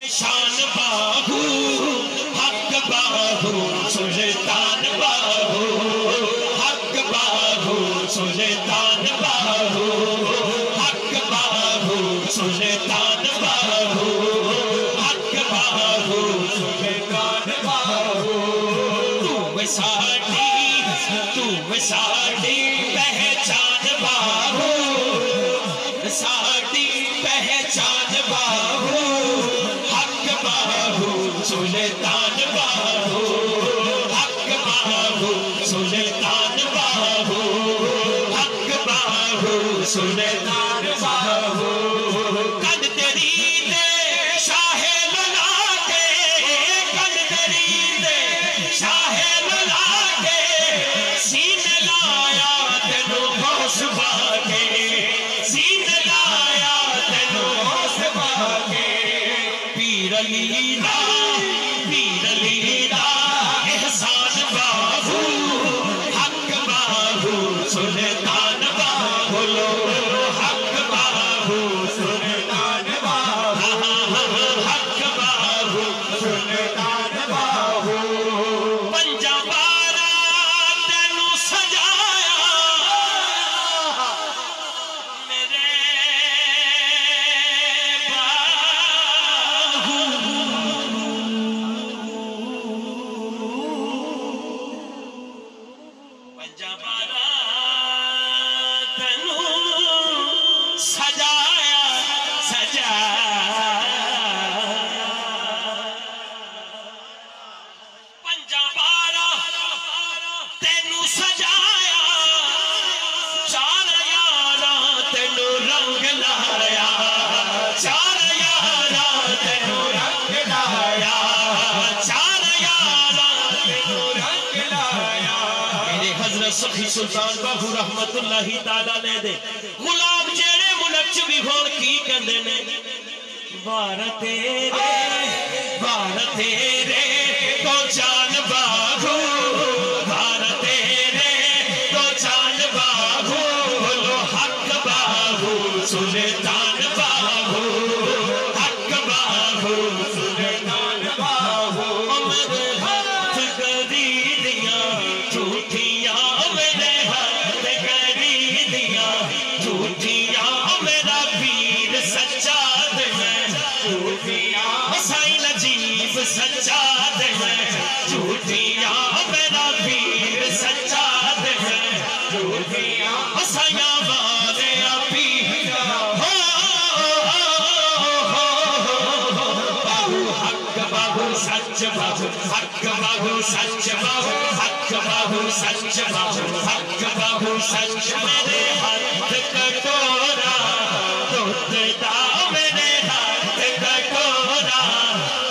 شان باہو حق باہو سلطان باہو حق باہو سلطان باہو حق باہو سلطان باہو حق باہو سلطان باہو تم ساڑی پہچان باہو ساڑی پہچان باہو سلطان باہو حق باہو سلطان باہو حق باہو سلطان باہو قد تیری دے شاہ للا کے قد تیری دے شاہ للا کے سین لایا تینو غوث باگے سین لایا تینو غوث باگے پیر علی احسان باہو حق باہو سلطان باہو حق باہو سلطان باہو حق باہو سلطان باہو پنجا بارہ تینو سجایا میرے سخی سلطان باہو رحمت اللہ تعالیٰ نے دے غلام جیڑے ملک چ بھی ہون کی کندے نے بار تیرے تو جان باہو بار تیرے تو جان باہو بولو حق باہو سلطان باہو حق باہو سلطان باہو میرے ہاتھ گری دیا جھوٹیاں میرا پیر سجاد ہے حسین عجیب سجاد ہے جھوٹیاں میرا پیر سجاد ہے حسین والے پیر باہو حق باہو سچ باہو حق باہو سچ باہو حق باہو سچ باہو حق باہو سچ میرے ہاتھ کٹورا دودھتا میرے ہاتھ کٹورا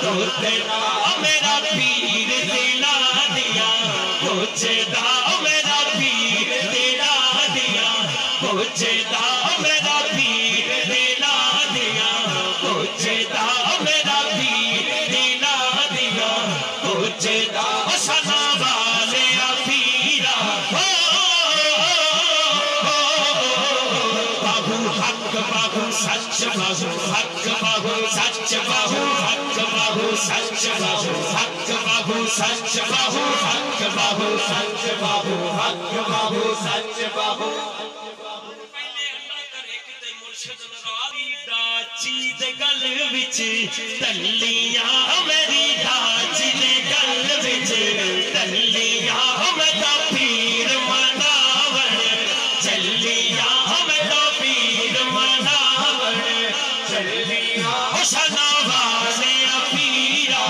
دودھتا میرا پیر دلا دیا پوچھتا میرا پیر دلا دیا پوچھتا میرا پیر دلا دیا پوچھتا میرا پیر دلا دیا پوچھتا سنا والے پیرا حق باہو سچ باہو حق باہو سچ باہو حق باہو سچ باہو حق باہو سچ باہو حق باہو سچ باہو حق باہو سچ باہو پہلے اللہ کرے کتے مرشد راوی ڈاچی دے گل وچ تلیاں میری ڈاچی دے گل وچ تلیاں میرا پیر مناون چلیاں سنا والے پیرا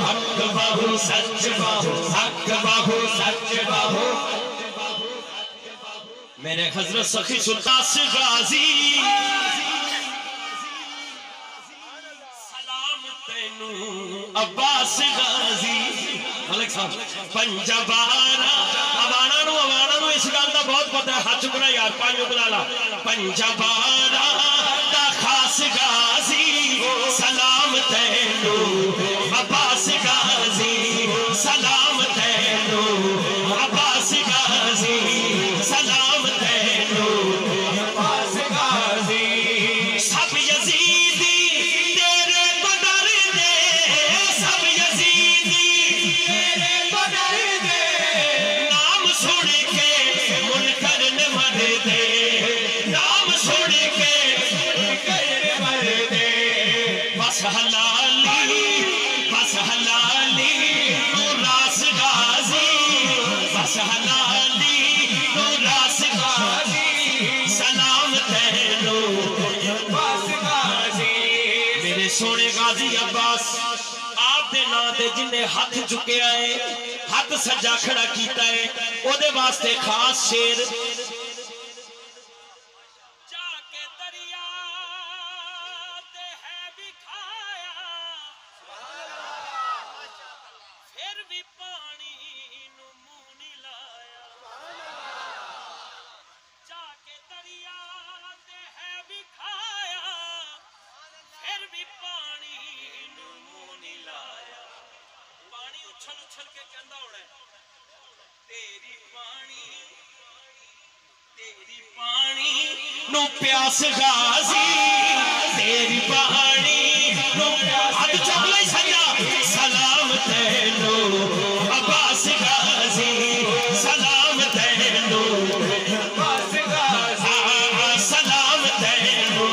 حق باہو سچ باہو حق باہو سچ باہو میرے حضرت سخی سلطان غازی سلام تینو عباس غازی ملک صاحب پنجا بارہ عوانہ نو اس گل دا بہت پتہ ہے ہاتھ چکنا یار پانیوں بلالا پنجا بارہ دا خاص غازی سلام تینو عباس غازی سلام تینو عباس غازی سلام تینو عباس غازی سن کے مردے بس حلالی بس حلالی تو راس غازی بس حلالی تو راس غازی سلام تینو بس غازی میرے سونے غازی عباس آپ دے نام دے جنہیں ہاتھ چکے آئے ہاتھ سجا کھڑا کیتا ہے او دے واسطے خاص شیر اچھل کے کہندہ ہوڑا ہے تیری پانی نو پیاس غازی تیری پانی نو پیاس ہاتھ چکلے سجا سلام تینو عباس غازی سلام تینو عباس غازی سلام تینو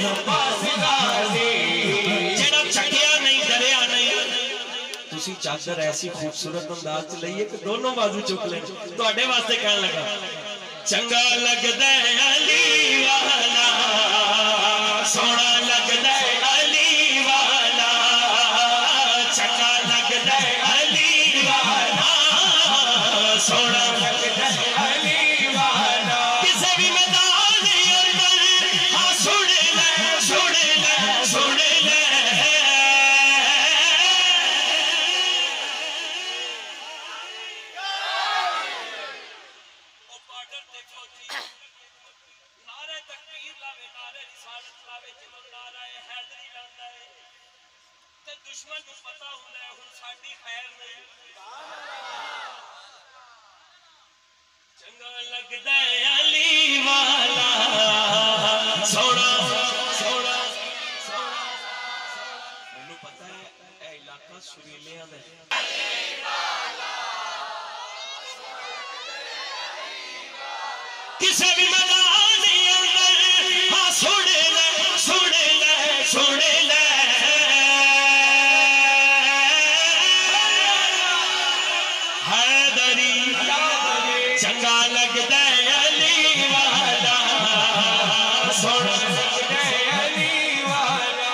عباس غازی جڑا چکیا نہیں دریا نہیں تسی چادر ایسی خوبصورت انداز لئیے کہ دونوں بازو چک لیں تو اڈے واسطے کہنے لگا چنگا لگ دے علی والا سونا لگ دے علی والا چنگا لگ دے علی والا سونا لگ دے علی والا کسے بھی میدان اندر ہاں سن لے سن لے سن لے دشمن کو پتا ہونا ہے ہن ساڈی خیر نہیں چنگا لگدا ہے علی والا سونا سونا مینوں پتا ہے اے علاقہ سریلیاں دا ہے کسے بھی میدان اندر ہاں سن لے سن لے سن لے چنگا لگدا ہے علی والا سونا لگدا ہے علی والا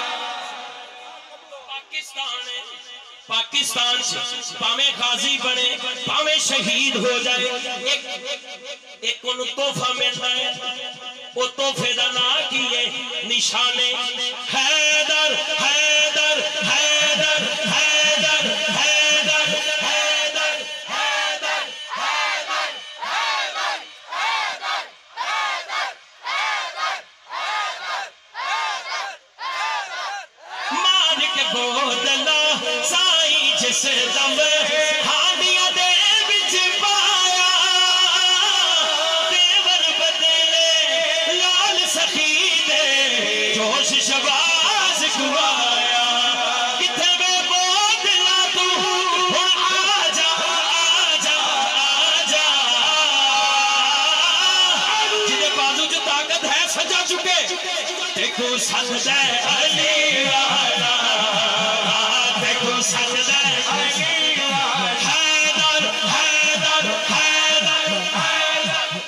پاکستان سے پاویں غازی بنے پاویں شہید ہو جائے ایک انہوں تحفہ ملتا ہے وہ تحفے دا نام کی ہے نشان حیدر حیدر حیدر حیدر حیدر حیدر بودلا سائی جس دم ہانڈیاں دے بچ پایا دیور بدلے لال سخی دے جوش شباز کوایا کتھے میں بودلا تو ہن آجا آجا آجا جنہیں بازو جو طاقت ہے سجا چکے دیکھو سجدہ علی والا دیکھو سجدہ علی والا حیدر حیدر حیدر حیدر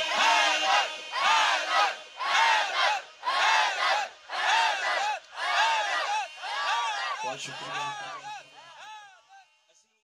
بہت شکریہ